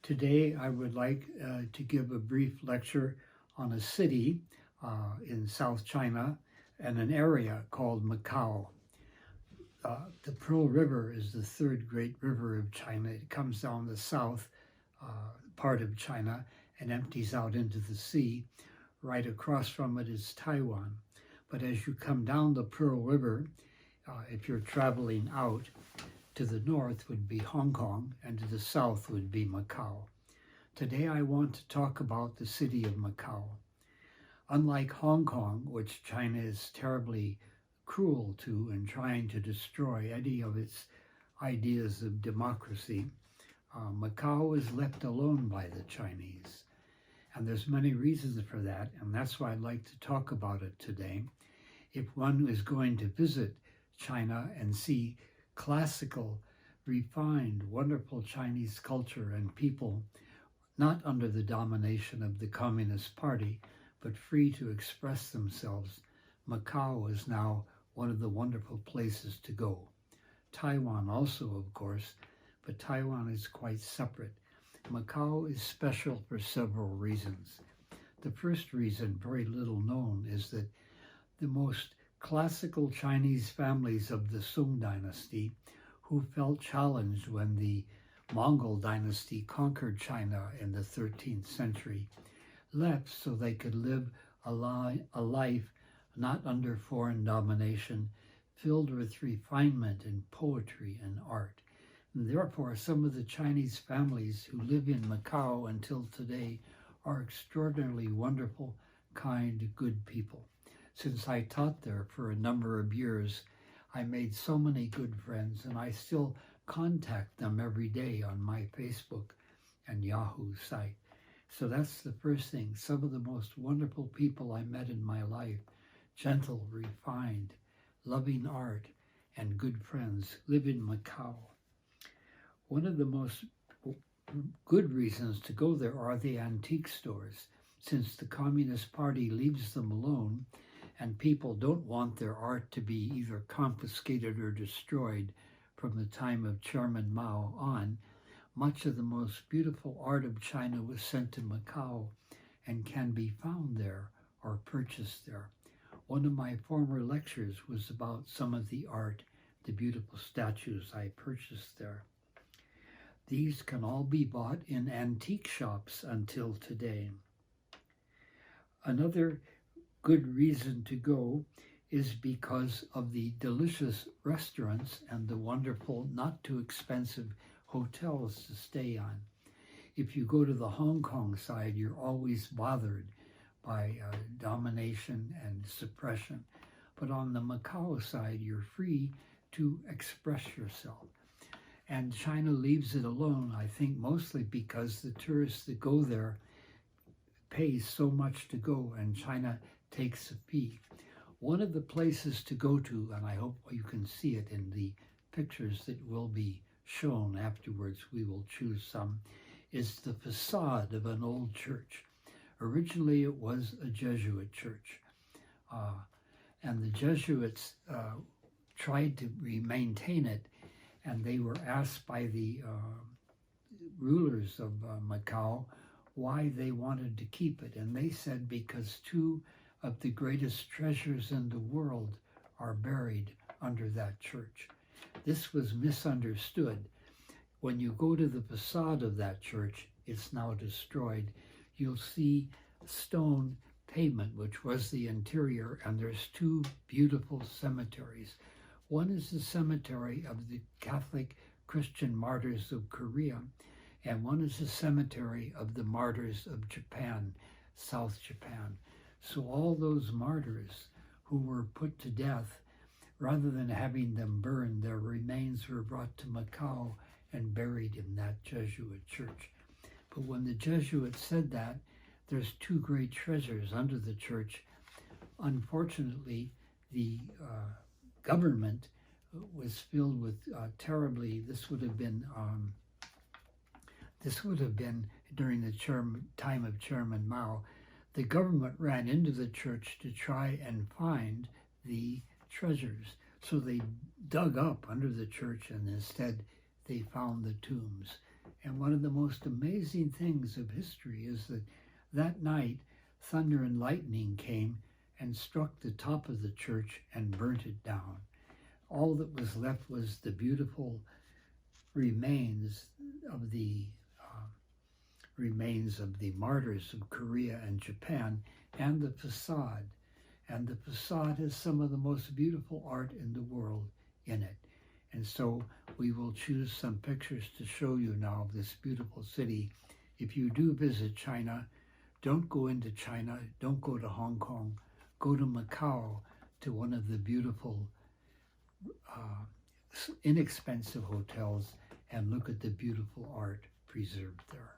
Today, I would like to give a brief lecture on a city in South China and an area called Macau. The Pearl River is the third great river of China. It comes down the south part of China and empties out into the sea. Right across from it is Taiwan. But as you come down the Pearl River, if you're traveling out, to the north would be Hong Kong, and to the south would be Macau. Today I want to talk about the city of Macau. Unlike Hong Kong, which China is terribly cruel to in trying to destroy any of its ideas of democracy, Macau is left alone by the Chinese. And there's many reasons for that, and that's why I'd like to talk about it today. If one is going to visit China and see classical, refined, wonderful Chinese culture and people, not under the domination of the Communist Party, but free to express themselves, Macau is now one of the wonderful places to go. Taiwan also, of course, but Taiwan is quite separate. Macau is special for several reasons. The first reason, very little known, is that the most classical Chinese families of the Song dynasty, who felt challenged when the Mongol dynasty conquered China in the 13th century, left so they could live a life not under foreign domination, filled with refinement in poetry and art. And therefore, some of the Chinese families who live in Macau until today are extraordinarily wonderful, kind, good people. Since I taught there for a number of years, I made so many good friends, and I still contact them every day on my Facebook and Yahoo site. So that's the first thing. Some of the most wonderful people I met in my life, gentle, refined, loving art, and good friends, live in Macau. One of the most good reasons to go there are the antique stores. Since the Communist Party leaves them alone, and people don't want their art to be either confiscated or destroyed from the time of Chairman Mao on, much of the most beautiful art of China was sent to Macau and can be found there or purchased there. One of my former lectures was about some of the art, the beautiful statues I purchased there. These can all be bought in antique shops until today. Another good reason to go is because of the delicious restaurants and the wonderful, not too expensive hotels to stay on. If you go to the Hong Kong side, you're always bothered by domination and suppression. But on the Macau side, you're free to express yourself. And China leaves it alone, I think, mostly because the tourists that go there pay so much to go, and China takes a fee. One of the places to go to, and I hope you can see it in the pictures that will be shown afterwards, we will choose some, is the facade of an old church. Originally, it was a Jesuit church, and the Jesuits tried to maintain it, and they were asked by the rulers of Macau why they wanted to keep it, and they said because two of the greatest treasures in the world are buried under that church. This was misunderstood. When you go to the facade of that church, it's now destroyed, you'll see stone pavement, which was the interior, and there's two beautiful cemeteries. One is the cemetery of the Catholic Christian martyrs of Korea, and one is the cemetery of the martyrs of Japan, South Japan. So all those martyrs who were put to death, rather than having them burned, their remains were brought to Macau and buried in that Jesuit church. But when the Jesuits said that, there's two great treasures under the church. Unfortunately, the government was filled with this would have been during the time of Chairman Mao. The government ran into the church to try and find the treasures. So they dug up under the church, and instead they found the tombs. And one of the most amazing things of history is that that night, thunder and lightning came and struck the top of the church and burnt it down. All that was left was the beautiful remains of the martyrs of Korea and Japan, and the facade. And the facade has some of the most beautiful art in the world in it. And so we will choose some pictures to show you now of this beautiful city. If you do visit China, don't go into China, don't go to Hong Kong, go to Macau, to one of the beautiful, inexpensive hotels, and look at the beautiful art preserved there.